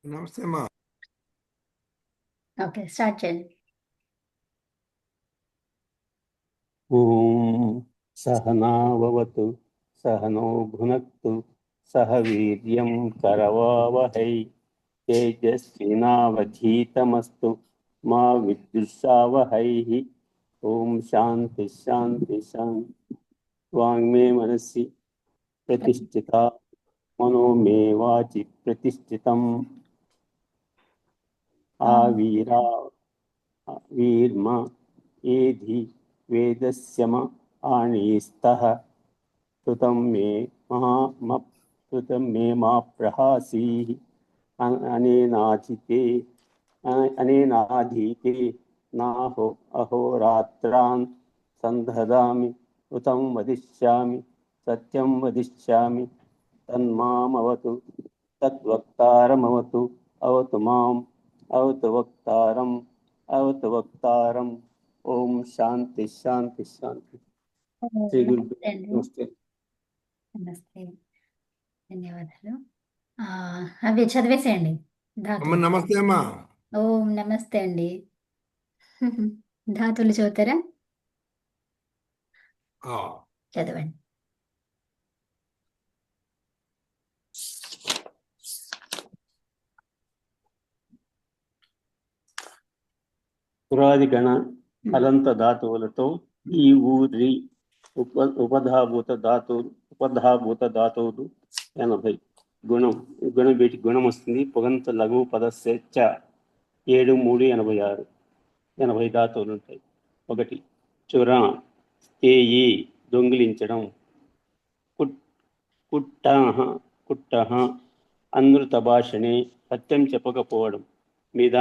నమస్తే అమ్మా. Okay, start చేయండి. ఓం సహనావవతు సహనో భునక్తు సహ వీర్యం కరవావహై తేజస్వినావధీతమస్తు మా విద్విషావహై. ఓం శాంతి శాంతి శాంతి. వాంగ్మే మనసి ప్రతిష్ఠిత మనో మే వాచి ప్రతిష్ఠితం. ఆవీరా వీర్మ ఏధి వేదస్యమ ఆణీస్తః శృతం మే శృతం మే మా ప్రహాసీః అనేనాధితే అనేనాధీతే నాహో అహోరాత్రాన్ సందధామి ఉతం వదిష్యామి సత్యం వదిష్యామి తన్మామవతు తద్వక్తారమవతు అవతు మాం అవతు వక్తారం అవతు వక్తారం. ఓం శాంతి శాంతి శాంతి. శ్రీ గురు నమస్తే అండి. నమస్తే. నమస్తే, ధన్యవాదాలు. అవి చదివేసేయండి అమ్మ ధాతులు. నమస్తే అమ్మా. ఓం నమస్తే అండి. ధాతులు చదువుతారా? ఆ, చదవండి. పురాది గణ హలంత ధాతువులతో ఈ ఊరి ఉపధాభూత ధాతువులు 80. గుణం వీటి గుణం వస్తుంది. పొగంత లఘు పదస్య 7 3 86. 80 ధాతువులు ఉంటాయి. 1 చుర ఏయి దొంగిలించడం. కుట్ట అనృత భాషని సత్యం చెప్పకపోవడం. మీద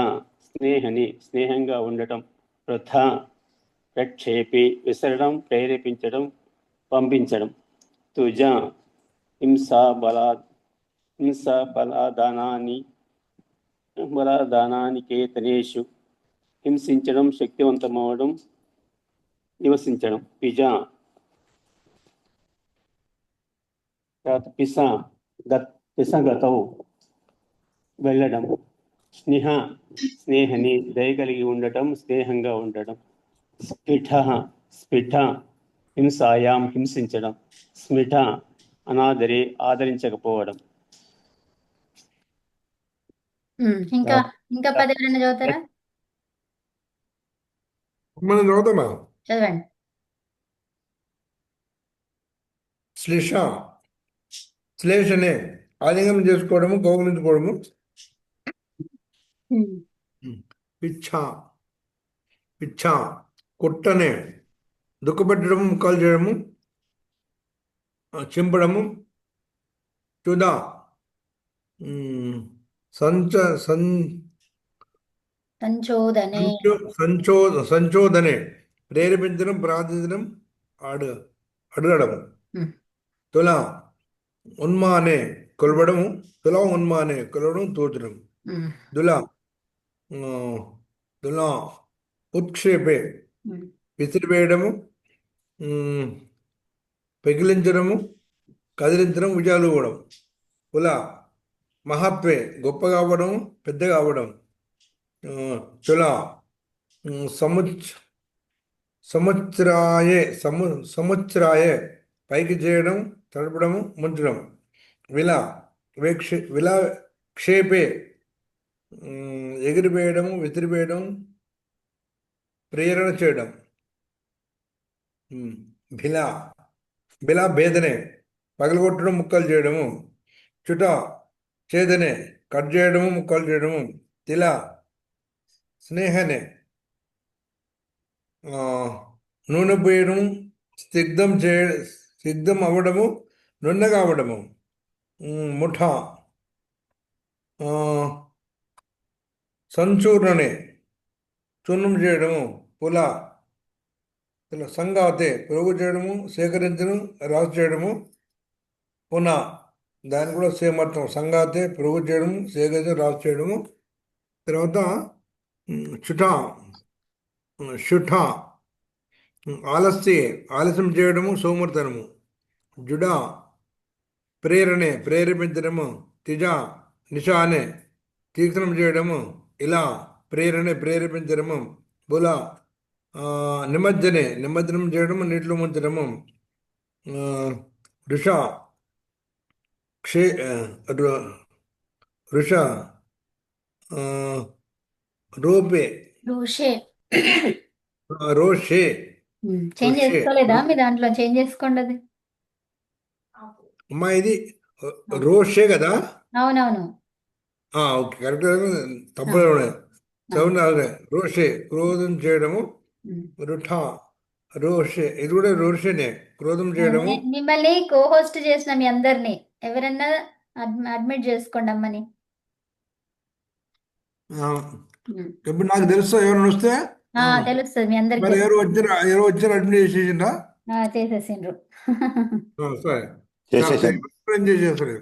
స్నేహని స్నేహంగా ఉండటం. వృథ ప్రక్షేపి విసరడం ప్రేరేపించడం పంపించడం. తుజ హింస బలాదానానికేతనేషు హింసించడం శక్తివంతమవడం నివసించడం. పిసగతౌ వెళ్ళడం. స్నేహని దయ కలిగి ఉండటం స్నేహంగా ఉండటం. స్ఫిఠ హింసాయాం హింసించడం. స్మిఠ అనాదరి ఆదరించకపోవడం. ఇంకా ఇంకా 10 ఎవరైనా చదువుతారా? మనం చదువుతామా? చదవండి. శ్లేష శ్లేషనే ఆలింగనం చేసుకోవడము, కౌగులించుకోవడము. పిచ్చ పిచ్చ కుట్టనే దుఃఖపెట్టడము, ముక్కలు చేయడము, చింపడము. చుదా సంచ సం సంచోదనే. సంచోదనే ప్రేరేపించడం, ప్రార్థించడం, అడగడం. తుల ఉన్మానే కొలవడము, తుల ఉన్మానే కొలవడం, తోచడం. దుల దుల ఉత్క్షేపే విసిరివేయడము, పెగిలించడము, కదిలించడం, విజయాలు ఇవ్వడం. కుల మహత్వే గొప్పగా అవ్వడం, పెద్దగా అవ్వడం. చుల సముచ్రాయే పైకి చేయడం, తడపడము, ముంచడం. విల క్షేపే ఎగిరివేయడము, విసిరివేయడం, ప్రేరణ చేయడం. భిలా బిలా భేదనే పగలగొట్టడం, ముక్కలు చేయడము. చుట ఛేదనే కట్ చేయడము, ముక్కలు చేయడము. తిల స్నేహనే నూనె పోయడము, సిద్ధం అవ్వడము, నున్నగా అవ్వడము. ముఠ సంచూర్ణనే చూర్ణం చేయడము. పుల సంగాతే ప్రోగు చేయడము, సేకరించడం, రాజు చేయడము. పున దాన్ని కూడా సేమ్ అర్థం. సంగాతే ప్రోగు చేయడము, సేకరించడం, రాజు చేయడము. తర్వాత చుఠ షుఠ ఆలస్యం చేయడము, సోమర్తనము. జుడా ప్రేరణే ప్రేరేపించడము. తిజ నిషానే తీక్షణం చేయడము, ఇలా ప్రేరేపించడము, బుల నిమజ్జనం చేయడము, నీటిలో ముంచడము, ఋష క్షే ఋష రోపే ఋషే. రోషే చేంజ్ ఋషే చేసుకోలేదా మీ దాంట్లో? చేంజ్ చేసుకోండి అది. అమ్మా ఇది రోషే కదా. అవునవును. Okay, correct. తప్పులు ఉన్నాయి. సౌండ్ అదే రోషే, క్రోధం చేయడము, రుఠా రోషే, ఇది కూడా రోషేనే, క్రోధం చేయడము. మిమ్మల్ని కోహోస్ట్ చేసిన మీ అందరినీ ఎవరన్నా అడ్మిట్ చేసుకోండి అమ్మని. ఇప్పుడు నాకు తెలుసు ఎవరైనా వస్తే. తెలుస్తుంది మీ అందరికి. మరి ఎవరు వచ్చారు అడ్మిట్ చేసేసిందా? చేసేసిండ్రు. సరే, చేసేసాను. చేసేస్తారు.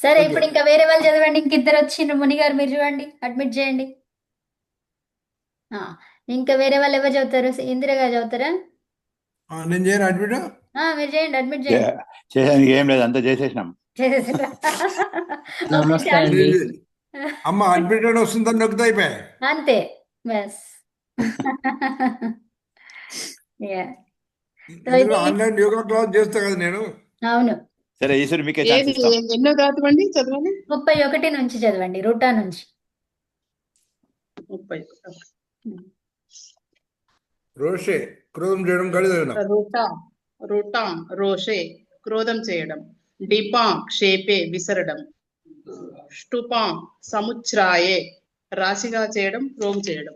సరే, ఇప్పుడు ఇంకా వేరే వాళ్ళు చదవండి. ఇంక ఇద్దరు వచ్చిండ్రు. ముని గారు మీరు చూడండి, అడ్మిట్ చేయండి. ఇంకా వేరే వాళ్ళు ఎవరు చదువుతారు? ఇందిర గారు చదువుతారా? నేను చేయను అడ్మిట్. మీరు చేయండి, అడ్మిట్ చేయండి. చేసానికి ఏం లేదు, అంతా చేసేసినాం. చేసేసిండ్రా? నమస్తే అండి. అమ్మ అడ్మిట్ అని వస్తుందని నొక్కుతా అయిపోయా. అంతే, బస్. ఆన్లైన్ యోగా క్లాస్ చేస్తా కదా నేను. అవును. సరే, ఈశ్వరు మీకే ఛాన్స్ ఇస్తాం. ఎన్నో చదవండి చదవండి. 31 నుంచి చదవండి, రూటా నుంచి. 30. రోషే, క్రోధం చేయడం కలిగి. రుటా రోషే, క్రోధం చేయడం. డిపా క్షేపే, విసరడం. స్టుపా సముచ్రాయే, రాశిగా చేయడం, రోమ్ చేయడం.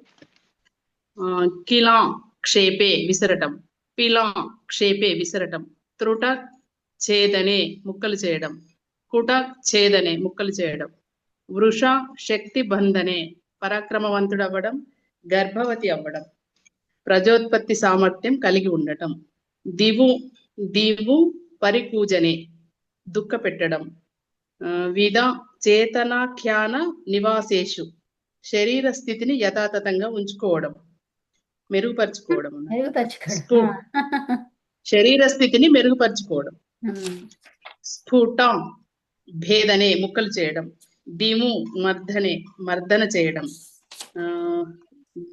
కిలా క్షేపే, విసరటం. పిలా క్షేపే, విసరటం. త్రుట ఛేదనే, ముక్కలు చేయడం. కుట ఛేదనే, ముక్కలు చేయడం. వృష శక్తి బంధనే, పరాక్రమవంతుడవ్వడం, గర్భవతి అవ్వడం, ప్రజోత్పత్తి సామర్థ్యం కలిగి ఉండటం. దివు పరిపూజనే, దుఃఖ పెట్టడం. విధ చేతనాఖ్యాన నివాసేషు, శరీర స్థితిని యథాతథంగా ఉంచుకోవడం, మెరుగుపరుచుకోవడం. శరీర స్థితిని మెరుగుపరుచుకోవడం. స్ఫుట భేదనే, ముక్కలు చేయడం. దిము మర్దనే, మర్దన చేయడం.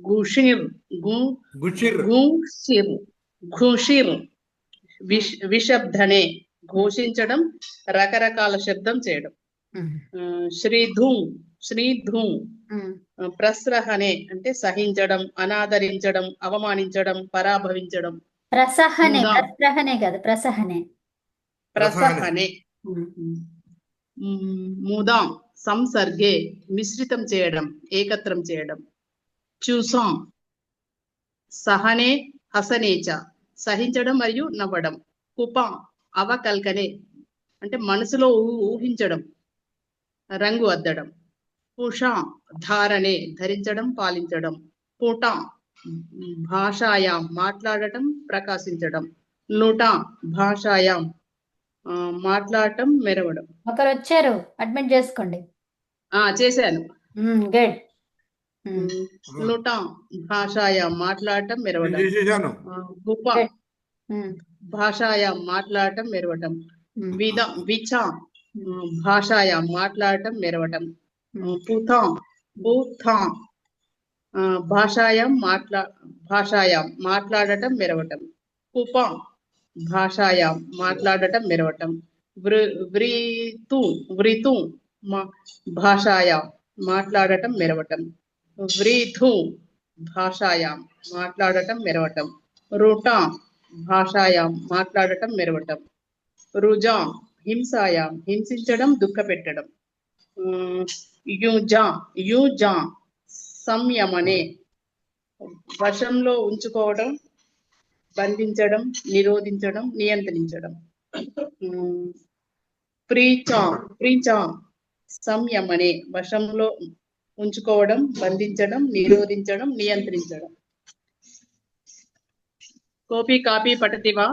ఘుషిర్ విశబ్దనే, ఘోషించడం, రకరకాల శబ్దం చేయడం. శ్రీధూ ప్రస్రహనే, అంటే సహించడం, అనాదరించడం, అవమానించడం, పరాభవించడం. ప్రసహనే కాదు, ప్రసహనే. ముదా సంసర్గే, మిశ్రితం చేయడం, ఏకత్రం చేయడం. చూసాం సహనే హసనేచ, సహించడం మరియు నవ్వడం. కుప అవకల్కనే, అంటే మనసులో ఊహించడం, రంగు అద్దడం. పుష ధారణే, ధరించడం, పాలించడం. పుట భాషాయాం, మాట్లాడటం, ప్రకాశించడం. నుట భాషాయాం, మాట్లాడటం, మెరవడం. ఒకరు వచ్చారు, అడ్మిట్ చేసుకోండి. చేశాను. గుడ్. నుట భాషాయాం, మాట్లాడటం, మెరవడం. ఉప భాషాయాం, మాట్లాడటం, మెరవటం. విచ భాషాయాం, మాట్లాడటం, మెరవటం. బూథ భాషాయాం, మాట్లాడటం, మెరవటం. కుప భాషాయాం, మాట్లాడటం, మెరవటం. వ్రీతు భాషాయాం, మాట్లాడటం, మెరవటం. వ్రీధు భాషాయాం, మాట్లాడటం, మెరవటం. రుట భాషాయాం, మాట్లాడటం, మెరవటం. రుజా హింసాయాం, హింసించడం, దుఃఖ పెట్టడం. యుజా సంయమనే, వశంలో ఉంచుకోవడం, బంధించడం, నిరోధించడం, నియంత్రించడం. ప్రీచా సంయమనే, వశంలో ఉంచుకోవడం, బంధించడం, నిరోధించడం, నియంత్రించడం. కోపి కాపీ పఠతివా?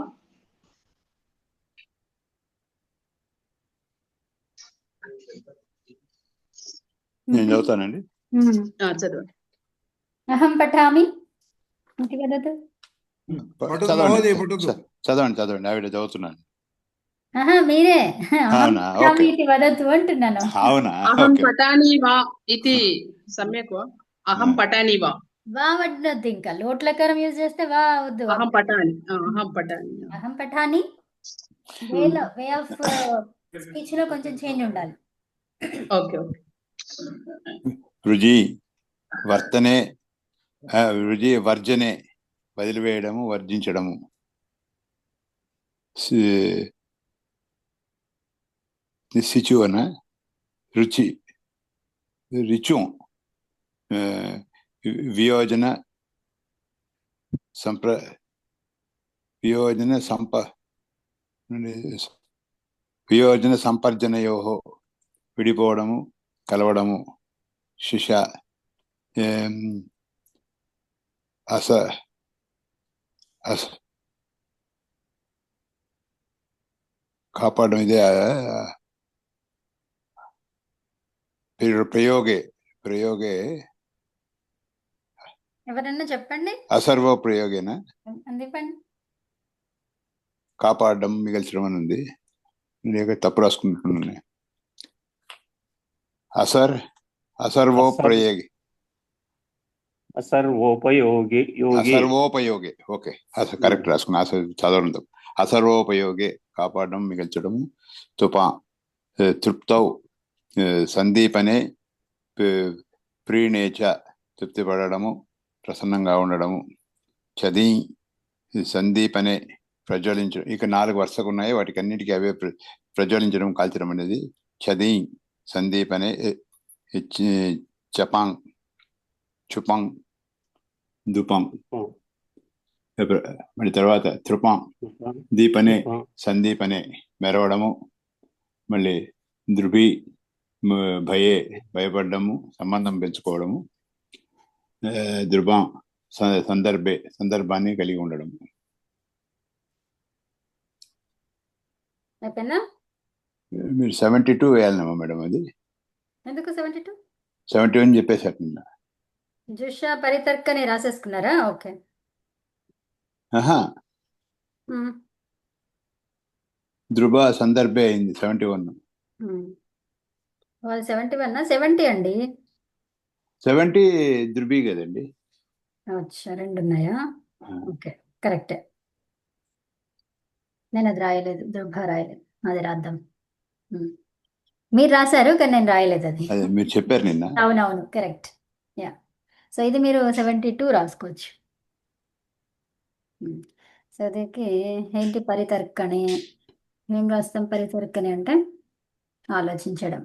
నేను చదువుతానండి. చదవండి. అహం పఠామి. చదవండి, ఆవిడ చదువుతున్నాను. ఆహా మీరే అహం అవునా? ఓకే. పఠామీతి వదతు అంటున్నాను. అవునా? అహం ఓకే. పఠాని వా ఇది సమ్యక్ వా? అహం పఠాని వా? వా వడ్డొద్దు, ఇంకా లోట్లకారం యూజ్ చేస్తే వా వద్దు. అహం పఠాని అహం పఠాని అహం పఠాని వే ఆఫ్ స్పీచ్ లో కొంచెం చేంజ్ ఉండాలి. Okay okay. రుజి వర్తనే రుజి వర్జనే వదిలివేయడము, వర్జించడము. సిచువన రుచి రిచు వియోజన సంప్ర వియోజన వియోజన సంపర్జనయో విడిపోవడము, కలవడము. శిష అస అస కాపాడడం. ఇదే ప్రయోగే ప్రయోగే ఎవరన్నా చెప్పండి, అసర్వ ప్రయోగేనా చెప్పండి. కాపాడడం, మిగల్చడం అని ఉంది. లేక తప్పు రాసుకుంటున్నాను. అసర్వో ప్రయోగి అసర్వోపయోగి యోగి అసర్వోపయోగే. ఓకే, కరెక్ట్ రాసుకున్నా. చదవడం తప్పు. అసర్వోపయోగే కాపాడడం, మిగల్చడము. తృప్తౌ సందీపనే ప్రీణేచ తృప్తి పడడము, ప్రసన్నంగా ఉండడము. చదీ సందీపనే ప్రజ్వలించడం. ఇక 4 వరుసగా ఉన్నాయి, వాటికి అన్నిటికీ అవే ప్రజ్వలించడం, కాల్చడం అనేది. చదీ సందీపనే చపాంగ్ చుపాంగ్ దుపాం. మళ్ళీ తర్వాత త్రుపాం దీపనే సందీపనే మెరవడము. మళ్ళీ ధృభి భయే భయపడము, సంబంధం పెంచుకోవడము. ధృభం సందర్భాన్ని కలిగి ఉండడం. అయిపోయిందా? మీరు 72 వేయాలమ్మా మేడం. అది ఎందుకు 72? 71 చెప్పేసారు. జుష పరితర్కని రాసేసుకున్నారా? ఓకే. ఆహా, ధృభ సందర్భే అయింది 71. వాళ్ళు 71 70 అండి. 70 ధృభి కదండి. అచ్చా, 2 ఉన్నాయా? ఓకే, కరెక్టే. నేను అది రాయలేదు, దుర్భ రాయలేదు. అది రాద్దాం. మీరు రాశారు కానీ నేను రాయలేదు అది. అదే మీరు చెప్పారు నిన్న. అవునవును, కరెక్ట్. యా, సో ఇది మీరు 72 రాసుకోవచ్చు. సో అదికి ఏంటి పరితర్కణి? ఏం రాస్తాం పరితర్కణి అంటే ఆలోచించడం.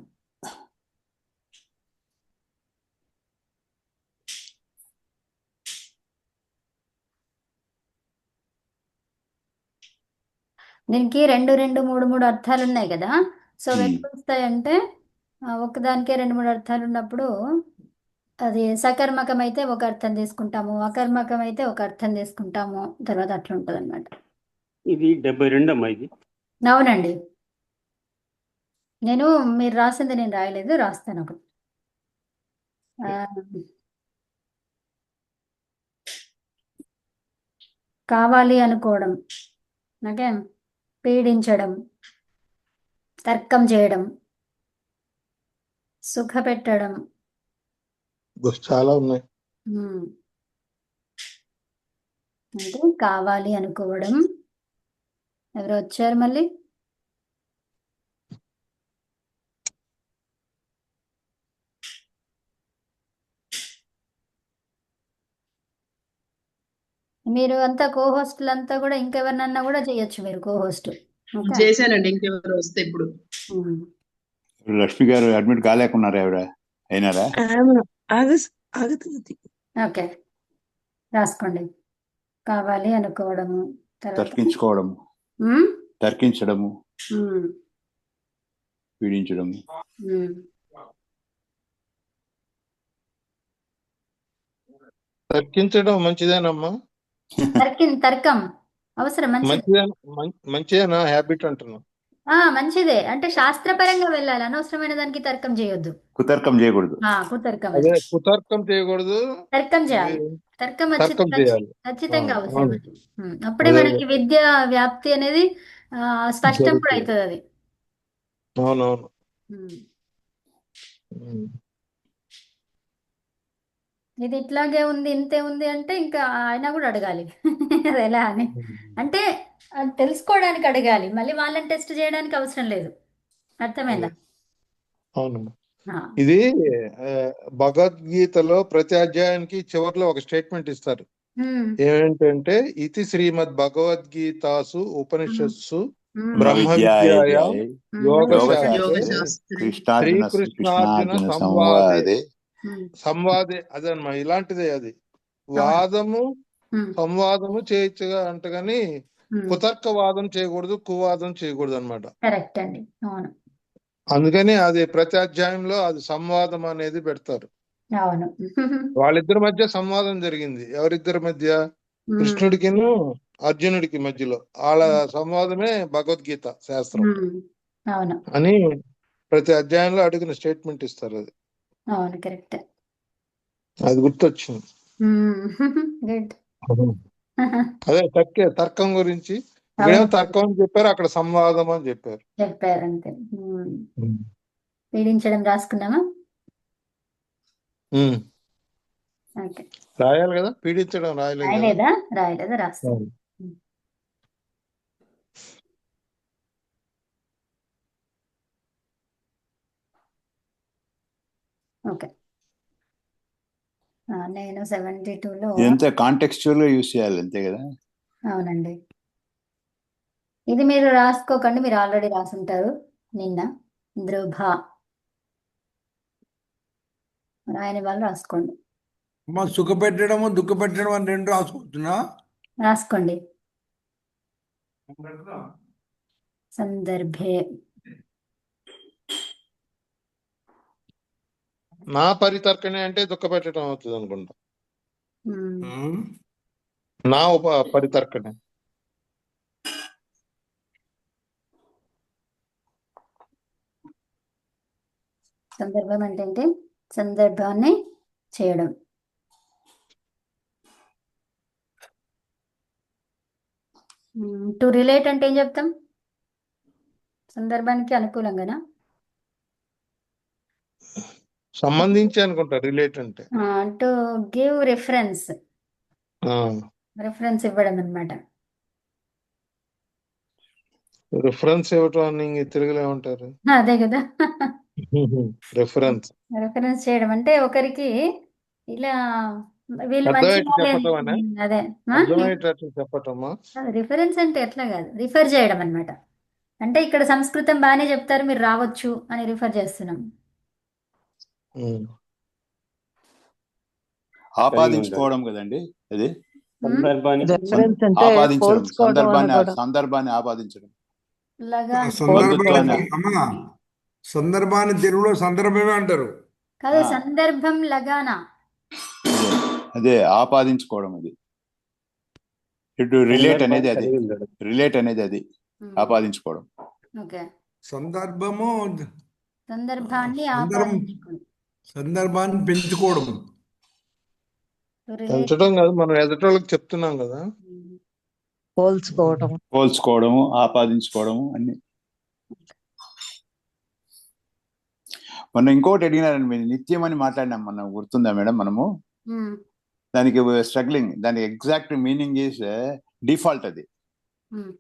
దీనికి 2 2 3 3 అర్థాలు ఉన్నాయి కదా. సో ఎట్లా వస్తాయంటే ఒకదానికే 2 3 అర్థాలు ఉన్నప్పుడు అది సకర్మకం అయితే ఒక అర్థం తీసుకుంటాము, అకర్మకం అయితే ఒక అర్థం తీసుకుంటాము, తర్వాత అట్లా ఉంటుంది అనమాట. ఇది 72 అమ్మా. ఇది అవునండి. మీరు రాసింది నేను రాయలేదు, రాస్తాను ఒకటి. కావాలి అనుకోవడం, ఓకే. పీడించడం, తర్కం చేయడం, సుఖ పెట్టడం. చాలా ఉన్నాయి. అంటే కావాలి అనుకోవడం. ఎవరు వచ్చారు మళ్ళీ? మీరు అంతా కోహోస్టులు అంతా కూడా ఇంకెవరినన్నా కూడా చేయొచ్చు మీరు కోహోస్ట్. చేశానండి. ఇంకెవరు వస్తే ఇప్పుడు లక్ష్మి గారు అడ్మిట్ కాలేకున్నారు. ఎవర అయినారా? ఓకే, రాసుకోండి. కావాలి అనుకోవడము, తర్కించుకోవడము, తర్కించడము, పీడించడము. తర్కించడం మంచిదేనమ్మా. తర్కం అవసరం, మంచిదేనా హ్యాబిట్ అంటున్నా. మంచిదే. అంటే శాస్త్రపరంగా వెళ్ళాలి, అనవసరమైన దానికి తర్కం చేయొద్దు, కుతర్కం చేయకూడదు. కుతర్కం. అదే కుతర్కం చేయకూడదు, తర్కం చేయాలి. తర్కం తర్కం చేయాలి. ఖచ్చితంగా అవసరం. అప్పుడే మనకి విద్య వ్యాప్తి అనేది స్పష్టం కూడా జరుగుతుంది. అవుతుంది అది. అవునవును. ఉమ్. ఉమ్. ఇది ఇట్లాగే ఉంది ఇంతే ఉంది అంటే ఇంకా ఆయన కూడా అడగాలి అది ఎలా అని. అంటే అది తెలుసుకోవడానికి అడగాలి, మళ్ళీ వాళ్ళని టెస్ట్ చేయడానికి అవసరం లేదు. అర్థమైందా? అదే. అవును. ఆ. ఇది ఆ, భగవద్గీతలో ప్రతి అధ్యాయానికి చివరిలో ఒక స్టేట్మెంట్ ఇస్తారు. ఉమ్, ఏంటంటే ఇతి శ్రీమద్ భగవద్గీతాసు ఉపనిషత్సు ఉమ్, బ్రహ్మ విద్యాయ విద్యాయాం ఉమ్, యోగ యోగ శాస్త్రే శాస్త్రే శాస్త్రి కృష్ణార్జున శ్రీకృష్ణార్జున కృష్ణార్జున సంవాదే సంవాదే ఉమ్, సంవాదే అదనమాట. ఇలాంటిదే అది. అవును. వాదము ఉమ్, సంవాదము చేయొచ్చుగా అంటే గాని ఉమ్, కుతర్కవాదం చేయకూడదు, కువాదం చేయకూడదు అనమాట. కరెక్ట్ అండి. అవును. అందుకని అది ప్రతి అధ్యాయంలో అది సంవాదం అనేది పెడతారు. అవును. వాళ్ళిద్దరి మధ్య సంవాదం జరిగింది. ఎవరిద్దరి మధ్య? ఉమ్, కృష్ణుడికిను అర్జునుడికి మధ్యలో వాళ్ళ సంవాదమే భగవద్గీత శాస్త్రం ఉమ్, అవును. అని ప్రతి అధ్యాయంలో అడిగిన స్టేట్మెంట్ ఇస్తారు. అది అవును, కరెక్ట్. అది గుర్తొచ్చింది. గుడ్. అదే తర్కం గురించి ఇక్కడేమో అవును, తర్కం అని చెప్పారు, అక్కడ సంవాదం అని చెప్పారు. చెప్పారు అంతే. పీడించడం రాసుకున్నామా? ఉమ్. ఓకే. రాయాలి కదా, పీడించడం రాయలేదు కదా. రాయలేదా? రాయలేదా? రాస్తాం. ఓకే. నేను 72లో. ఇదంతా కాంటెక్స్చువల్ గా యూస్ చేయాలి అంతే కదా. అవునండి. ఇది మీరు రాసుకోకండి, మీరు ఆల్రెడీ రాసుంటారు నిన్న. దృభ రాయని వాళ్ళు రాసుకోండి. అమ్మ సుఖ పెట్టడము దుఃఖ పెట్టడం అని రెండు రాసుకుంటున్నా. రాసుకోండి. సందర్భే నా పరితర్కనే అంటే దుఃఖ పెట్టడం అవుతుంది అనుకుంటా. నా పరితర్కనే. సందర్భం అంటే ఏంటి? సందర్భాన్ని చేయడం. టు రిలేట్ అంటే ఏం చెప్తాం? సందర్భానికి అనుకూలంగానా? సంబంధించి అనుకుంటా రిలేట్ అంటే. To give reference. ఆ, రిఫరెన్స్ ఇవ్వడం అనమాట. రిఫరెన్స్ ఇవ్వటం అని తెలుగులో ఏమంటారు? అదే కదా. రిఫరెన్స్ రిఫరెన్స్ చేయడం అంటే ఒకరికి ఇలా వీళ్ళు మంచి అర్థమయ్యేట్టు వాళ్ళే. చెప్పటం అనే. అదే. అర్థమయ్యేటట్టు చెప్పటమా? రిఫరెన్స్ అంటే ఎట్లా కాదు, రిఫర్ చేయడం అనమాట. అంటే ఇక్కడ సంస్కృతం బాగానే చెప్తారు, మీరు రావచ్చు అని రిఫర్ చేస్తున్నాం. ఉమ్. ఆపాదించుకోవడం కదండి అది. సందర్భాన్ని రెఫరెన్స్ అంటే ఆపాదించడం, పోల్చుకోవడం అనుకోవడం. సందర్భాన్ని ఆపాదించడం. లాగా బంధుత్వాన్ని. అమ్మా సందర్భాన్ని తెలుగులో సందర్భమే అంటారు. కాదు, ఆ. సందర్భం లగానా. అదే ఆపాదించుకోవడం అది. ఇటు రిలేట్ అనేది అది. కలిగి ఉండడం. రిలేట్ అనేది అది ఆపాదించుకోవడం. ఓకే. సందర్భము సందర్భాన్ని సందర్భం ఆపాదించుకోవడం. సందర్భాన్ని పెంచుకోవడం. To relate. పెంచడం కాదు, మనం ఎదుటోళ్ళకి చెప్తున్నాం కదా. పోల్చుకోవడం. పోల్చుకోవడము, ఆపాదించుకోవడము అన్ని. మొన్న ఇంకోటి అడిగినారండి, మీరు నిత్యం అని మాట్లాడినాం, మనం గుర్తుందా మేడం? మనము ఉమ్, దానికి స్ట్రగ్లింగ్, దానికి ఎగ్జాక్ట్ మీనింగ్ ఈస్ డిఫాల్ట్. అది ఉమ్.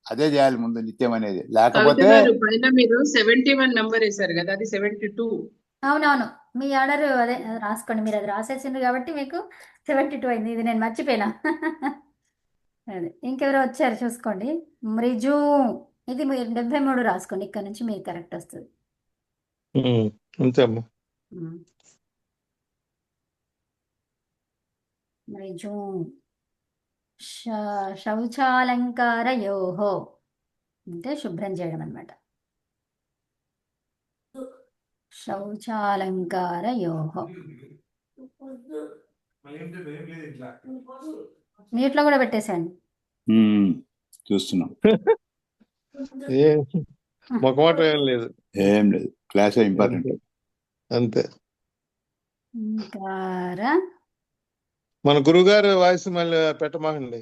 అదే చేయాలి ముందు, నిత్యం అనేది. కవిత లేకపోతే గారు పైన మీరు 71 నంబర్ వేశారు కదా, అది 72. అవునవును, మీ ఆర్డర్ అదే రాసుకోండి. మీరు అది రాసేసిండ్రు కాబట్టి మీకు 72 అయింది. ఇది నేను మర్చిపోయినా. అదే, ఇంకెవరో వచ్చారు చూసుకోండి. మృజు, ఇది మీరు 73 రాసుకోండి. ఇక్కడ నుంచి మీకు కరెక్ట్ వస్తుంది. ఉమ్. అంతే అమ్మా. మృజు శౌచాలంకారయోహో అంటే శుభ్రం చేయడం అనమాట. శౌచాలంకారయోహో. నీటిలో కూడా పెట్టేశాను. చూస్తున్నాం. ఏం మొకమాటం ఏం లేదు. ఏం లేదు, క్లాస్ ఇంపార్టెంట్. అంతే. కార మన గురుగారు వాయిస్ మళ్ళీ పెట్టమాకండి.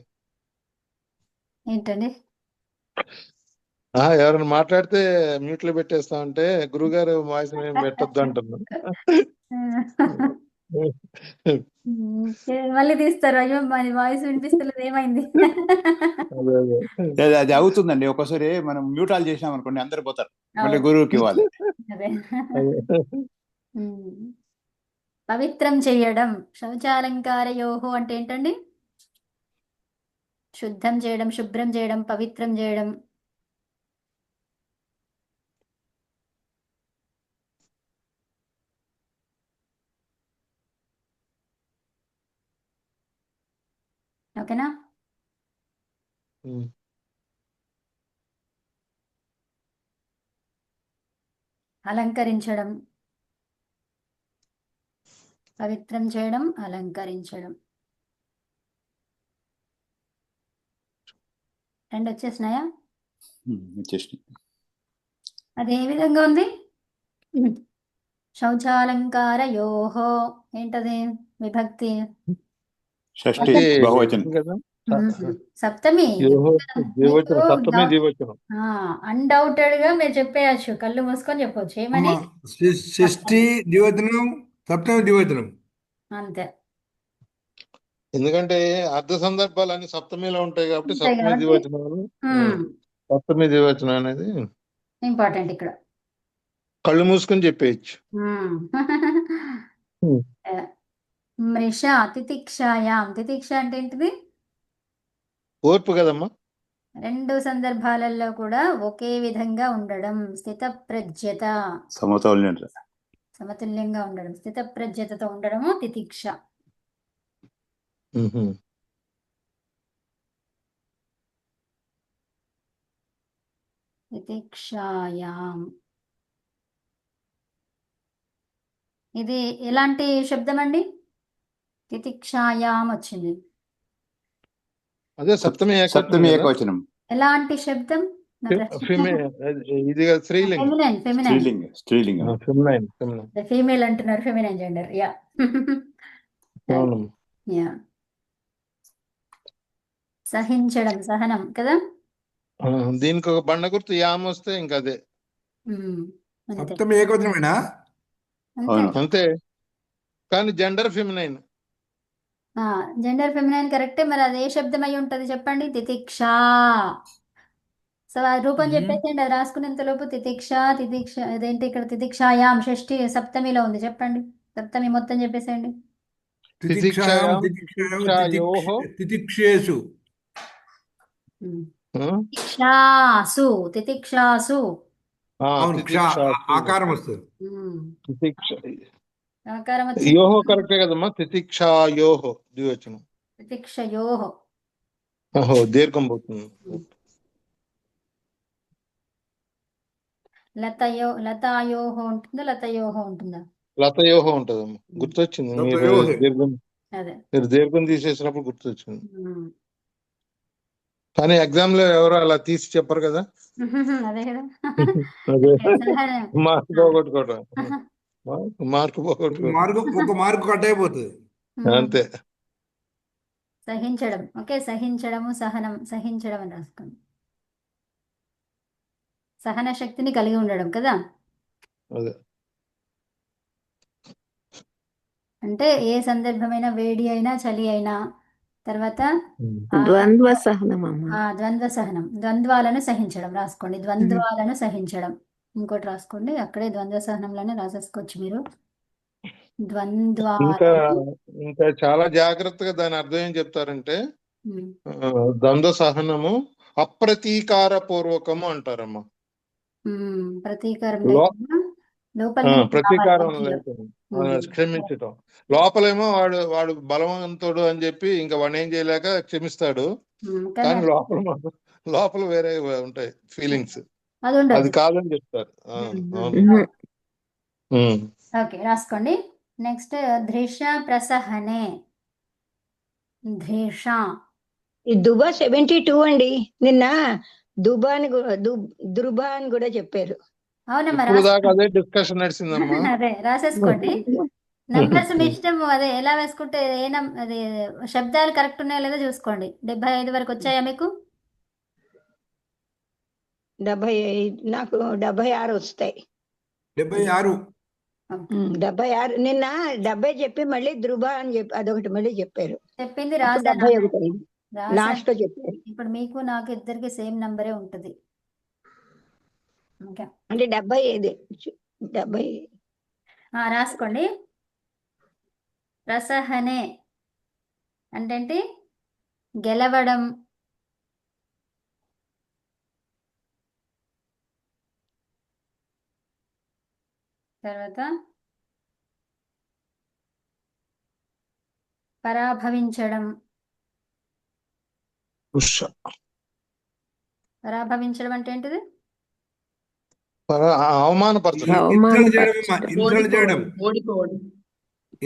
ఏంటండి? ఎవరైనా మాట్లాడితే మ్యూట్ లో పెట్టేస్తా ఉంటే గురుగారు వాయిస్ ఏం పెట్టొద్దు అంటున్నాను. మళ్ళీ తీస్తారు. అయ్యో మరి వాయిస్ వినిపిస్తలేదు, ఏమైంది? అదే అది అవుతుందండి. ఒక్కోసారి మనం మ్యూట్ ఆల్ చేసినాం అనుకోండి, అందరు పోతారు. మళ్ళీ అవును. గురువుకి ఇవ్వాలి. అదే. అదే. ఉమ్. పవిత్రం చేయడం. శౌచాలంకారయోహో అంటే ఏంటండి? శుద్ధం చేయడం, శుభ్రం చేయడం, పవిత్రం చేయడం. ఓకేనా? ఉమ్. అలంకరించడం, పవిత్రం చేయడం, అలంకరించడం. రెండు వచ్చేసినాయా? వచ్చేసి అది ఏ విధంగా ఉంది? శౌచాలంకారయోహో ఏంటది విభక్తి? షష్ఠి ఇది బహువచనం. కదా సప్తమి. యోహో మీకు ద్వివచనం, సప్తమి ద్వివచనం. అన్డౌటెడ్ గా మీరు చెప్పేయచ్చు, కళ్ళు మూసుకొని చెప్పొచ్చు. ఏమని? షష్ఠి ద్వివచనం, సప్తమి ద్వివచనం. అంతే. ఎందుకంటే అర్ధ సందర్భాలు అన్ని సప్తమిలో ఉంటాయి కాబట్టి ఉంటాయి సప్తమి కాబట్టి ద్వివచనాలు. సప్తమి ద్వివచనం అనేది ఇంపార్టెంట్ ఇక్కడ. కళ్ళు మూసుకొని చెప్పేయచ్చు. మృష తితిక్షాయాం. తితిక్ష అంటే ఏంటిది? ఓర్పు కదమ్మా. రెండు సందర్భాలలో కూడా ఒకే విధంగా ఉండడం. స్థితప్రజ్ఞత, సమతౌల్యం. సమతుల్యంగా ఉండడం, స్థితప్రజ్ఞతతో ఉండడము తితిక్ష. తితిక్షాయాం. ఇది ఎలాంటి శబ్దం అండి? తితిక్షాయాం వచ్చింది. అదే సప్తమి సప్తమి ఏకవచనం కదా. ఏకవచనం. ఎలాంటి శబ్దం? నా ప్రశ్న. ఇది కదా స్త్రీలింగం. ఫెమినైన్. ఫెమినైన్. స్త్రీలింగం. ఫెమినైన్. ఫీమేల్ అంటున్నారు, ఫెమినైన్ జెండర్. యా. అవును. యా. సహించడం, సహనం కదా. దీనికి ఒక బండ గుర్తు యామ్ వస్తే ఇంకా అదే. అంతే. సప్తమి ఏకవచనమేనా? అంతే. అవును. అంతే, కానీ జెండర్ ఫెమినైన్. జెండర్ ఫెమినైన్ కరెక్టే. మరి అది ఏ శబ్దం అయి ఉంటది చెప్పండి? తితిక్ష. సో ఆ రూపం చెప్పేసేయండి, అది రాసుకునేంతలోపు. తితిక్ష, తితిక్ష. అదేంటి ఇక్కడ తితిక్షాయాం షష్ఠి సప్తమిలో ఉంది, చెప్పండి. సప్తమి మొత్తం చెప్పేసేయండి. తితిక్షాయాం, తితిక్షాయాం, తితిక్షాయాం, తితిక్షేషు. తితిక్షాసు, తితిక్షాసు. అవును, తితిక్షాసు. ఆకారం వస్తుంది. ఆకారం వచ్చింది. యోహో కరెక్టే కదమ్మా. తితిక్షాయోహో ద్వివచనం. తితిక్షయోహో. ఓహో, దీర్ఘం పోతుంది. లతాయోహో ఉంటుందా, లతయోహో ఉంటుందా? లతయోహో ఉంటదమ్మా. గుర్తొచ్చింది మీరు లతయోహే. దీర్ఘం. అదే. మీరు దీర్ఘం తీసేసినప్పుడు గుర్తొచ్చింది. కానీ ఎగ్జామ్ లో ఎవరు అలా తీసి చెప్పరు కదా. అదే కదా. అదే సహనం. మార్కు పోగొట్టుకోవడం. మార్కు పోగొట్టుకోవడం. ఒక మార్కు కట్ అయిపోతుంది. అంతే. సహించడం. ఓకే, సహించడము, సహనం. సహించడం అని రాసుకోండి. సహన శక్తిని కలిగి ఉండడం కదా. అదే. అంటే ఏ సందర్భమైనా, వేడి అయినా, చలి అయినా, తర్వాత ద్వంద్వ సహనం అమ్మ. ద్వంద్వ సహనం. ద్వంద్వాలను సహించడం రాసుకోండి. ద్వంద్వాలను సహించడం. ఇంకోటి రాసుకోండి, అక్కడే ద్వంద్వ సహనంలోనే రాసేసుకోవచ్చు మీరు. ఇంకా చాలా జాగ్రత్తగా దాని అర్థం ఏం చెప్తారంటే, ద్వంద్వ సహనము అప్రతీకార పూర్వకము అంటారమ్మా. ప్రతీకారం ప్రతీకారం లేకుండా క్షమించటం. లోపలేమో వాడు బలవంతుడు అని చెప్పి ఇంకా వాడు ఏం చేయలేక క్షమిస్తాడు, కానీ లోపల వేరే ఉంటాయి ఫీలింగ్స్. అది కాదని చెప్తారు. ఓకే, రాసుకోండి. నెక్స్ట్ ధృష ప్రసహనే. ధృష. దుబా 72 అండి. నిన్న దుబా అని దుర్బా అని కూడా చెప్పారు. అవునమ్మా, అదే డిస్కషన్ నడిచిందమ్మా. అదే రాసేసుకోండి. నంబర్స్ మీ ఇష్టం. అదే ఎలా వేసుకుంటే అదే శబ్దాలు కరెక్ట్ ఉన్నాయో లేదో చూసుకోండి. 75 వరకు వచ్చాయా మీకు? నాకు 76 వస్తాయి. 76. 76. నిన్న 70 చెప్పి మళ్ళీ ధృవ అని చెప్పి అదొకటి మళ్ళీ చెప్పారు. చెప్పింది అప్పుడు రాశాను 71 అయింది. రాశాను. లాస్ట్ లో చెప్పారు. ఇప్పుడు మీకు నాకు ఇద్దరికి సేమ్ నంబరే ఉంటుంది. ఓకే, అంటే 75 70. రాసుకోండి. రసహనే అంటే ఏంటి? గెలవడం, తర్వాత పరాభవించడం. ఉష. పరాభవించడం అంటే ఏంటిది? అవమానపరచడం. ఇన్సల్ట్ చేయడం అమ్మా, ఇన్సల్ట్ చేయడం, ఓడిపోవడం.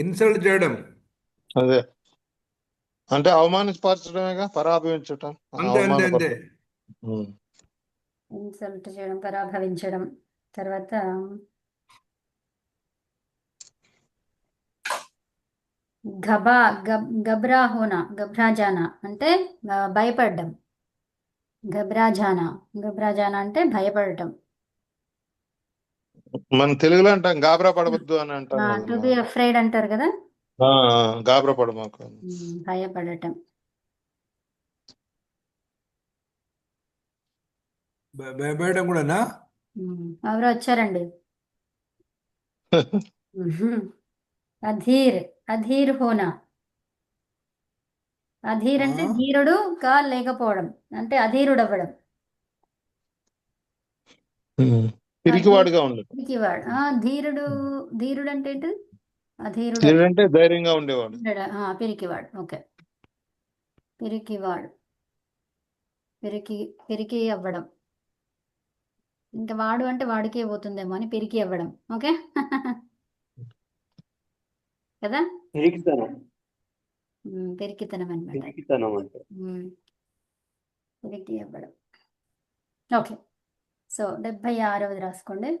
ఇన్సల్ట్ చేయడం. అదే అంటే అవమానపరచడమేగా, పరాభవించటం, అంతే అంతే అంతే. ఉమ్. ఇన్సల్ట్ చేయడం, పరాభవించడం. తర్వాత గబ్రా హోనా, గబ్రాజానా అంటే భయపడడం. గబ్రాజానా అంటే భయపడటం. మన తెలుగులో అంటాం గాబరా పడవద్దు అని అంటాం టు కదమ్మా. బి అఫ్రైడ్ అంటారు కదా, గాబరా పడమాకు. భయపడటం. భయపడడం కూడానా? ఎవరో వచ్చారండి. అధీర్ హోనా. అధీర్ అంటే ధీరుడు కా లేకపోవడం, అంటే అధీరుడు అవ్వడం. పిరికివాడుగా ఉండదు. పిరికివాడు. ధీరుడు అంటే ఏంటి? అధీరుడు అంటే ధైర్యంగా ఉండేవాడు. పిరికివాడు. ఓకే, పిరికివాడు, పిరికి అవ్వడం. ఇంకా వాడు అంటే వాడికే పోతుందేమో అని పిరికి అవ్వడం. ఓకే కదా, పిరికితనం. పిరికితనం అనమాట. పిరికితనం అంటే పిరికి అవ్వడం. ఓకే, సో 76వది రాసుకోండి.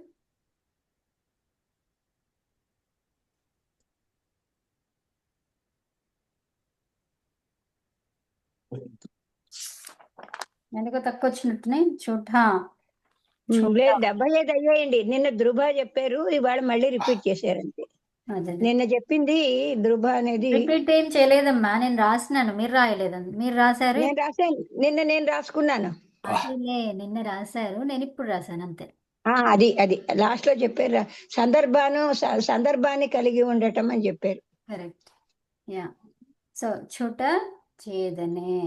ఎందుకో తక్కువ వచ్చినట్టునే. లేదు 75 అయ్యాయండి. నిన్న ధృవ చెప్పారు, ఇవాళ మళ్ళీ రిపీట్ చేశారంతే. నిన్న చెప్పింది ధృవ అనేది రిపీట్ ఏం చేయలేదమ్మా, నేను రాసినాను, మీరు రాయలేదండి. మీరు రాశారు. నేను రాశాను, నేను రాసుకున్నాను. అదేలే, నిన్న రాశారు, నేను ఇప్పుడు రాశాను అంతే. అది లాస్ట్ లో చెప్పారు. సందర్భాన్ని కలిగి ఉండటం అని చెప్పారు. కరెక్ట్. యా, సో ఛోట చేదనే.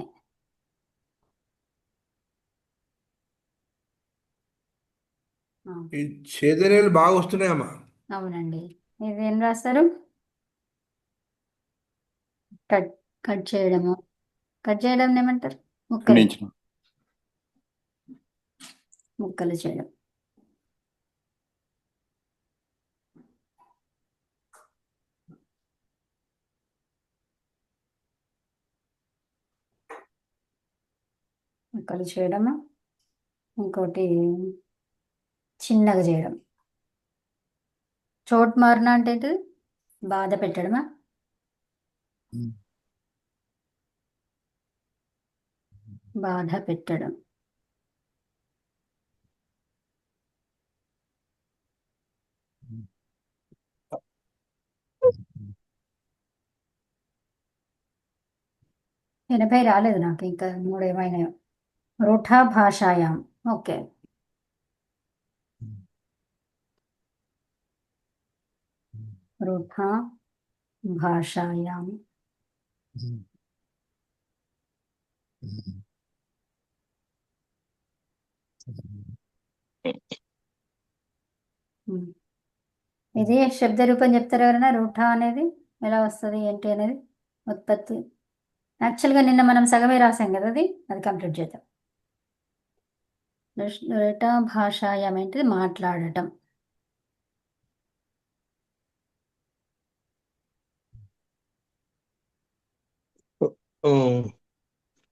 ఈ చేదనేలు బాగా వస్తున్నాయమ్మా. అవునండి. ఇదేం రాస్తారు? కట్ చేయడము. కట్ చేయడం ఏమంటారు? ఖండించడం. ముక్కలు చేయడం. ముక్కలు చేయడము. ఇంకోటి చిన్నగా చేయడం. చోట్ మారణ అంటే ఏంటిది? బాధ పెట్టడమా? బాధ పెట్టడం. ఎనభై రాలేదు నాకు, ఇంకా 3 ఏమైనాయో. రూఢా భాషాయాం. ఓకే, రూఢా భాషాయాం. ఇది శబ్ద రూపం చెప్తారు ఎవరైనా? రూఢా అనేది ఎలా వస్తుంది ఏంటి అనేది ఉత్పత్తి. యాక్చువల్గా నిన్న మనం సగమే రాసాం కదా, అది కంప్లీట్ చేద్దాం. రూఢా భాషాయాం ఏంటిది? మాట్లాడటం.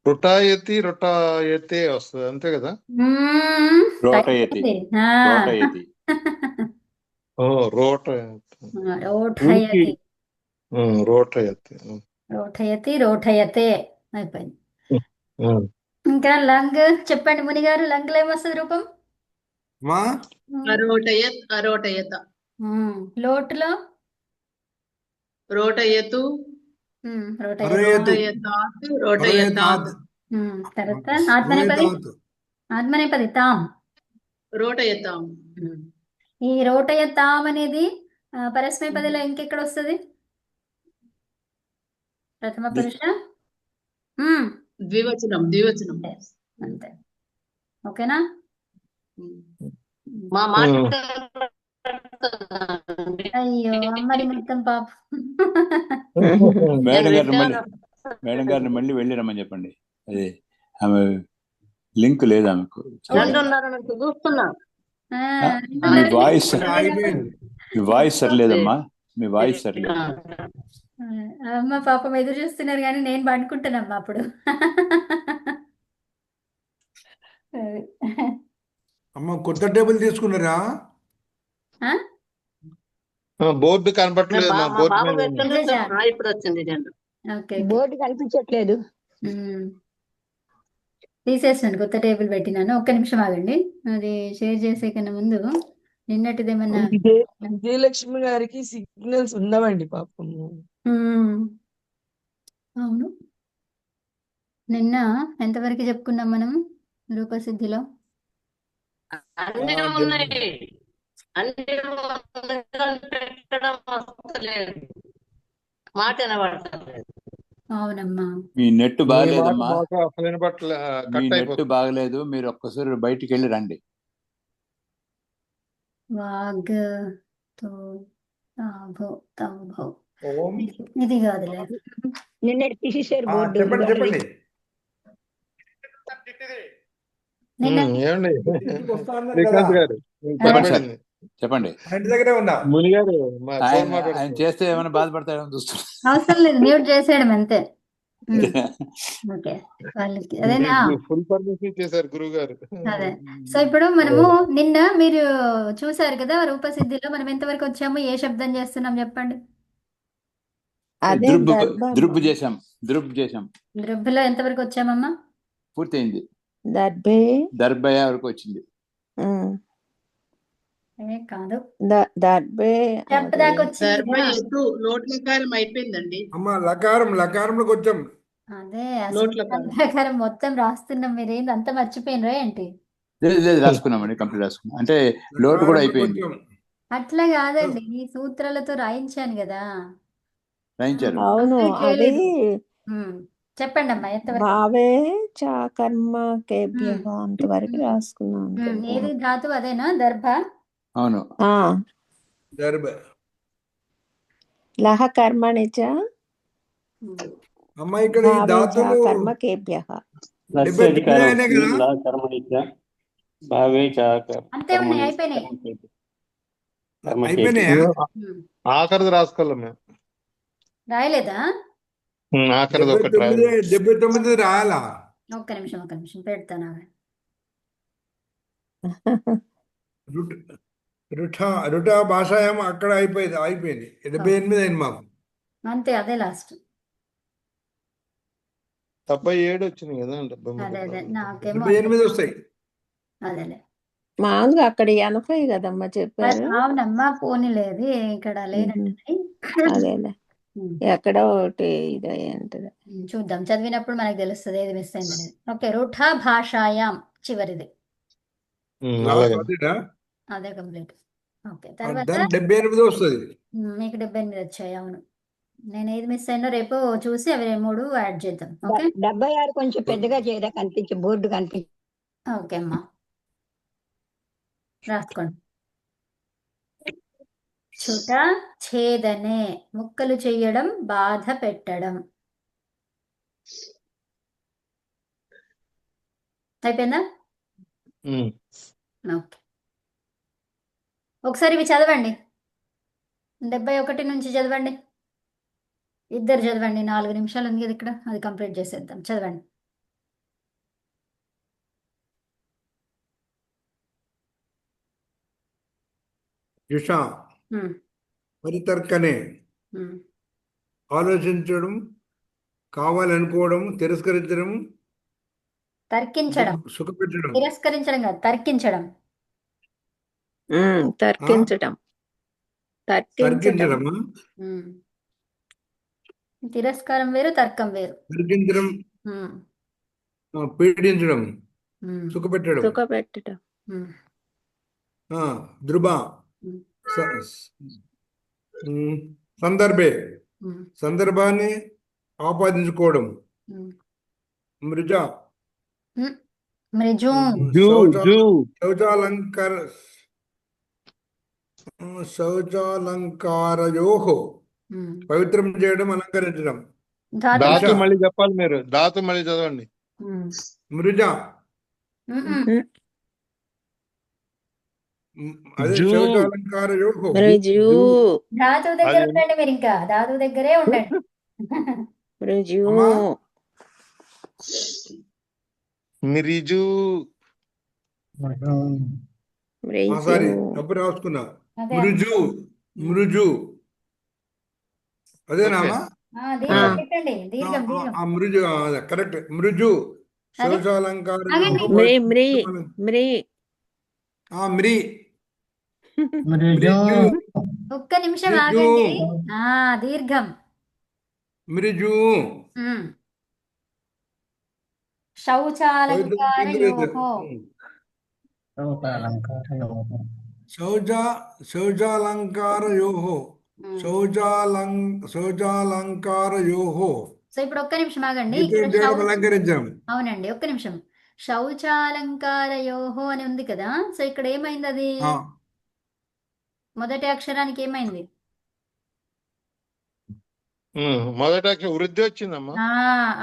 రొటాయతే వస్తుంది అంతే కదా. రోటయతి. రోటయతి. రోఠయతి. రోఠయతి, రోఠయతే అయిపోయింది. ఇంకా లంగ్ చెప్పండి మునిగారు, లంగ్లో ఏమొస్తుంది రూపం? మా అరోటయత్ అరోటయత లోటులో రోటయతు రోటయత్ అరయతు రోటయతాత్ రోటయతాత్ అరయతాత్ తర్వాత ఆత్మనేపది రోయతాత్ ఆత్మనేపది తాం రోటయతాం ఈ రోటయ తాం అనేది పరస్మైపదిలో ఇంకెక్కడ వస్తుంది ప్రథమ పురుష ద్వివచనం ద్వివచనం Yes, అంతే ఓకేనా మా మాట అయ్యో అమ్మడి మొత్తం పాప మేడం గారిని మళ్ళీ వెళ్ళి రమ్మని చెప్పండి. అది ఆమె లింక్ లేదు ఆమెకు. చూస్తున్నా మీ వాయిస్ అయిపోయింది. మీ వాయిస్ సరిలేదమ్మా, మీ వాయిస్ సరిలేదు. అమ్మ పాపం ఎదురు చూస్తున్నారు కానీ నేను పండుకుంటానమ్మా అప్పుడు. అది. అమ్మ కొత్త టేబుల్ తీసుకున్నారా? ఆ? బోర్డు కనపట్లేదు మా బోర్డు బాబు మీద ఉంది. పెట్టండి. ఇప్పుడు వచ్చింది జెండా. ఓకే బోర్డు కనిపించట్లేదు. తీసేసాను, కొత్త టేబుల్ పెట్టినాను. ఒక్క నిమిషం ఆగండి, అది షేర్ చేసే కన్నా ముందు నిన్నటిది ఏమన్నా. విజయలక్ష్మి గారికి సిగ్నల్స్ ఉండవండి పాపం. అవును, నిన్న ఎంతవరకు చెప్పుకున్నాం మనం రూపసిద్ధిలో? అన్ని ఉన్నాయి, అన్ని పెట్టడం వస్తలేదు, మాట వినబడతలేదు. అవునమ్మా, మీ నెట్ మీ మాట బాగలేదమ్మా, మాకు అసలు వినపట్లే, మీ కట్ నెట్ అయిపోతుంది. బాగలేదు. మీరు ఒక్కసారి బయటికి వెళ్ళి రండి. వాగ్ తో తాభో తాభో ఓం ఇది కాదులే. నిన్న తీసేశారు బోర్డు. చెప్పండి చెప్పండి. నిన్న ఏమండి వస్తా అన్నారు శ్రీకాంత్ కదా, గారు మీకు చెప్పండి సార్, కనపడింది. చెప్పండి. మా ఇంటి దగ్గరే ఉన్నా. ముని గారు మా ఫోన్ ఆయన మాట్లాడుతున్నారు. చేస్తే ఏమైనా బాధపడతారేమో చూస్తున్నా. అవసరం లేదు, మ్యూట్ చేసేయడం అంతే. ఓకే, వాళ్ళకి అదేనా. ఫుల్ పర్మిషన్ ఇచ్చేసారు గురువు గారు. అదే, సో ఇప్పుడు మనము నిన్న మీరు చూసారు కదా రూపసిద్ధిలో మనం ఎంతవరకు వచ్చాము, ఏ శబ్దం చేస్తున్నాం చెప్పండి. అదే దృబ్ దర్భ దృబ్ చేశాం, దృబ్ చేశాం, ద్రబ్బులో ఎంతవరకు వచ్చామమ్మా? పూర్తయింది. దర్భే దర్భయ వరకు వచ్చింది. కాదు, దర్భే చెప్ప దాకా వచ్చింది కదా. దర్భయతు నోట్లకారం అయిపోయిందండి. అమ్మ లకారంలోకి వచ్చాం. అదే నోట్ల అసలు ప్రకారం మొత్తం రాస్తున్నాం, మీరేంది అంత మర్చిపోయినరా ఏంటి? లేదు లేదు, రాసుకున్నామండి, కంప్లీట్ రాసుకున్నాం. అంటే లోటు కూడా అయిపోయింది. వచ్చాం. అట్లా కాదండి, ఈ సూత్రాలతో రాయించాను కదా. రాయించారు. అవును. కంప్లీట్ అది చేయలేదు. చెప్పండి అమ్మా ఎంతవరకు. భావే చ కర్మ కేభ్య ఉమ్, అంతవరకు రాసుకున్నాను. ఏది ధాతువు అదేనా, దర్భ? అవును. దర్భ. లహ కర్మణి చ అమ్మ ఇక్కడ ఈ భావే చ ధాతులు కర్మ కేభ్య. 79 అయినాయి కదా. అంతే ఉన్నాయి, అయిపోయినాయి. అయిపోయినాయా? ఆఖరిది రాసుకోవాలి మేము. రాయలేదా? ఆఖరిది ఒకటి రాయాలి. 79 రాయాలా? ఒక్క నిమిషం పెడతాను. రుటా భాషాయం అక్కడ అయిపోయింది 78 అయింది మాకు. అంతే, అదే లాస్ట్. 77 వచ్చింది కదా. అదే నాకేమో 78 వస్తాయి. అదేలే. మామూలుగా అక్కడ 80 కదమ్మా చెప్పారు. అవునమ్మా, పోనీలేదు ఇక్కడ లేనట్టు. అదేలే, ఎక్కడో ఒకటి ఇది అంటది. చూద్దాం, చదివినప్పుడు మనకు తెలుస్తుంది ఏది మిస్ అయింది అనేది. ఓకే, రుఠా భాషాయాం చివరిది, అదే కంప్లీట్. ఓకే, తర్వాత దానికి 78 వస్తుంది. మీకు 78 వచ్చాయి. అవును, నేను ఏది మిస్ అయినా రేపు చూసి అవి 3 యాడ్ చేద్దాం. ఓకే 76 కొంచెం పెద్దగా చేయరా, కనిపించే బోర్డు కనిపించే. ఓకే అమ్మా, రాసుకోండి. చుట ఛేదనే, ముక్కలు చెయ్యడం, బాధ పెట్టడం. అయిపోయిందా? ఓకే, ఒకసారి ఇవి చదవండి. 71 నుంచి చదవండి, ఇద్దరు చదవండి. 4 నిమిషాలు ఉంది కదా ఇక్కడ, అది కంప్లీట్ చేసేద్దాం. చదవండి. యుష పరితర్కనే, ఆలోచించడం, కావాలనుకోవడం, తిరస్కరించడం, తర్కించడం. సుఖపెట్టడం. తిరస్కరించడం కాదు, తర్కించడం. తర్కించటం తర్కించడమా? ఉమ్. తిరస్కారం వేరు, తర్కం వేరు. తర్కించడం, ఉమ్, పీడించడం, ఉమ్, సుఖపెట్టడం. సుఖపెట్టటం ఉమ్, ధృబ, ఉమ్, సందర్భే, ఉమ్, సందర్భాన్ని ఆపాదించుకోవడం. ఉమ్. మృజ, ఉమ్. మృజు. జూ జూ శౌచాలంకార శౌచాలంకారయోః ఉమ్. పవిత్రం చేయడం, అలంకరించడం. ధాతు ధాతు నిష, మళ్ళీ చెప్పాలి మీరు. ధాతు మళ్ళీ చదవండి. ఉమ్, మృజ, ఉమ్, ఉమ్. అదే జూ శౌచాలంకారయోః. మృజు జూ ధాతువు దగ్గర అది ఉండండి, మీరు ఇంకా ధాతువు దగ్గరే ఉండండి. మృజు అమ్మా మిరిజు. మృజు సారీ తప్పు రాసుకున్నా. అదే మృజు, మృజు ఓకే. అదేనామా? దీర్ఘం పెట్టండి, దీర్ఘం దీర్ఘం. మృజు కరెక్ట్. మృజు అదే శౌచాలంకారయోః ఆగండి. మ్రీ మ్రీ మ్రీ మ్రీ మృజు, ఒక్క నిమిషం మృజు, ఆగండి. దీర్ఘం. మృజు ఉమ్. పవిత్రం శౌచాలంకారయోః. శౌచాలంకారయోః ఉమ్. శౌచాలంకారయోః సో ఇప్పుడు ఒక్క నిమిషం ఆగండి. పవిత్రం ఇక్కడ చేయడం, అలంకరించడం. అవునండి, ఒక్క నిమిషం. శౌచాలంకారయోహో అని ఉంది కదా, సో ఇక్కడ ఏమైంది అది? ఆ, మొదటి అక్షరానికి ఏమైంది? మొదట అక్షరం వృద్ధి వచ్చిందమ్మా.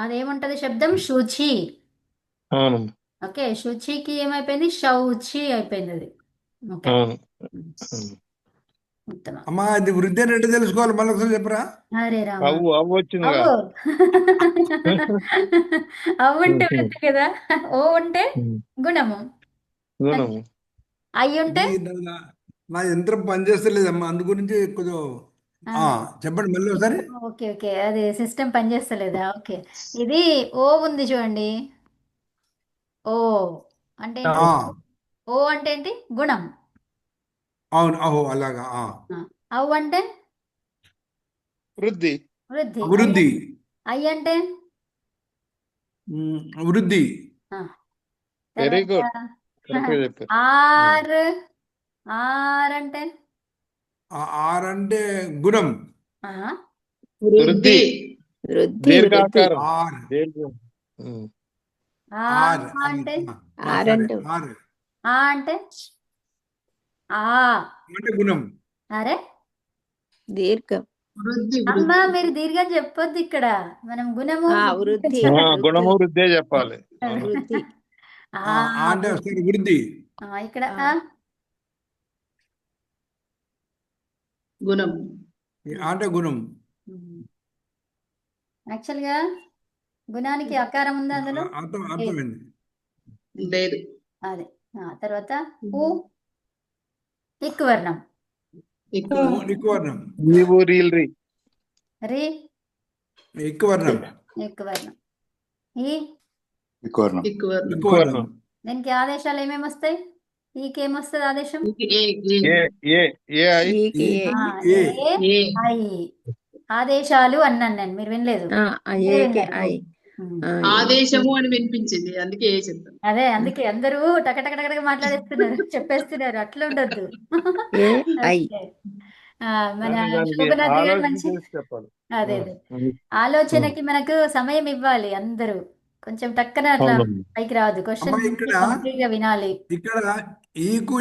అదేముంటది శబ్దం? శుచి. అవును ఓకే, శుచికి ఏమైపోయింది? శౌచి అయిపోయింది అది. ఓకే, అవును. ఉత్తమం. అమ్మా అది వృద్ధి అని ఎట్లా తెలుసుకోవాలి? మళ్ళీ ఒకసారి చెప్పరా? హరే రామ. అవ్వు వచ్చిందిగా. అవ్వు అవ్వుంటే వృద్ధి కదా, ఓ ఉంటే గుణము, గుణము. అయ్యి ఉంటే నా యంత్రం పనిచేస్తలేదమ్మా, అందు గురించి కొంచెం చెప్పండి మళ్ళీ ఒకసారి. ఓకే ఓకే, అది సిస్టమ్ పనిచేస్తలేదా? ఓకే, ఇది ఓ ఉంది చూడండి. ఓ అంటే ఏంటి? ఓ అంటే ఏంటి? గుణం. అవును, అహో అలాగా. అవ్ అంటే వృద్ధి. వృద్ధి. వృద్ధి, అయ్యి అంటే వృద్ధి. వెరీ తర్వాత గుడ్. కరెక్ట్గా చెప్పారు. ఆర్. ఆర్ అంటే ఆర్ అంటే గుణం. ఆ, వృద్ధి. వృద్ధి దీర్ఘాకారం. ఆర్ దీర్ఘం. ఆ ఆర్ అంటే ఆర్ సరే, అంటే ఆర్ ఆ అంటే ఆ. అంటే గుణం. అరే దీర్ఘం అమ్మా, మీరు దీర్ఘం చెప్పొద్దు ఇక్కడ, మనం గుణము వృద్ధి గుణము వృద్ధే చెప్పాలి. వృద్ధి ఆ, అంటే సరే వృద్ధి. ఇక్కడ గుణం. అంటే గుణం. యాక్చువల్గా గుణానికి అకారం ఉందా అందులో? అర్థమైంది. లేదు. అదే. తర్వాత ఊ ఇక్వర్ణం. ఇక్వర్ణం. నీవు రీల్ రీ. రి ఇక్వర్ణం. ఇక్వర్ణం. ఈ వికోర్ణం. ఇక్వర్ణం. దీనికి ఆదేశాలు ఏమేమి వస్తాయి? ఈకి ఏమొస్తుంది ఆదేశం? A I. ఈకి ఏ. ఏ, ఐ. ఆదేశాలు అన్నాను నేను, మీరు వినలేదు. ఏకి ఐ. ఆదేశము అని వినిపించింది, అందుకే ఏ చెప్తాను. అదే, అందుకే అందరూ టకటకటక మాట్లాడేస్తున్నారు, చెప్పేస్తున్నారు. అట్లా ఉండొద్దు. A I. మన దానికి శోభనాథ్ గారు ఆలోచన మంచి చేసి చెప్పాలి. అదే ఆలోచనకి మనకు సమయం ఇవ్వాలి. అందరూ కొంచెం టక్కన అట్లా అవునమ్మా. పైకి రావద్దు. క్వశ్చన్ అమ్మా, ఇక్కడ కంప్లీట్ గా వినాలి. ఇక్కడ ఈకు